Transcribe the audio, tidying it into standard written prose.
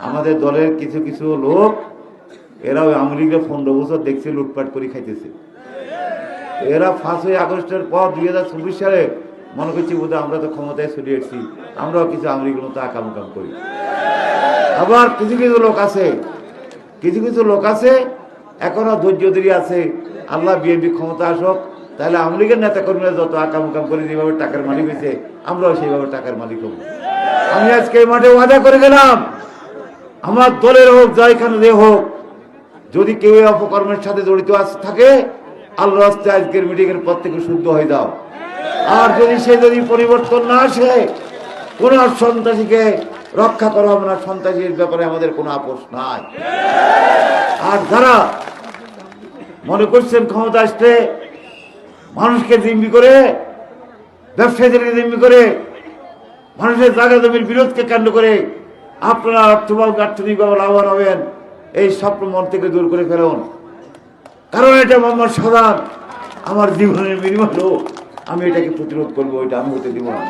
আমাদের দলের কিছু কিছু লোক এরাও আওয়ামী লীগের 15 বছর দেখছে লুটপাট করে খাইতেছে। এরা 5ই আগস্টের পর 2024 সালে মনে করছি বোধহয় আমরা তো ক্ষমতায় চলে এসেছি, আমরাও কিছু আওয়ামী লীগের মতো আকাম করি। আবার কিছু কিছু লোক আছে এখনো ধৈর্য ধরে আছে, আল্লাহ বিএনপি ক্ষমতা আসুক, তাহলে আওয়ামী লীগের নেতা কর্মীরা যত আকাম করে যেভাবে টাকার মালিক হয়েছে আমরাও সেইভাবে টাকার মালিক হব। আমি আজকে এই মাঠে ওয়াদা করে গেলাম, আমার দলের হোক জয়খানে হোক, যদি কেউ অপকর্মের সাথে জড়িত থাকে আল্লাহ রাস্তায় আজকের মিটিংয়ের পর থেকে শুদ্ধ হয়ে যাও। আর যদি পরিবর্তন না আসে, কোন সন্ত্রাসীকে রক্ষা করা হবে না। সন্ত্রাসীর ব্যাপারে আমাদের কোনো আপোষ নাই। আর যারা মনে করছেন ক্ষমতা আসতে মানুষকে জিম্মি করে, ব্যবসায়ীদেরকে জিম্মি করে, মানুষের জায়গা জমির বিরোধকে কেন্দ্র করে আপনারা অর্থনৈতিকভাবে লাভবান হবেন, এই স্বপ্ন মন থেকে দূর করে ফেলুন। কারণ এটা মোহাম্মদ সাদাত আমার জীবনের বিনিময়, আমি এটাকে প্রতিরোধ করবো, এটা আমি হতে দিব না।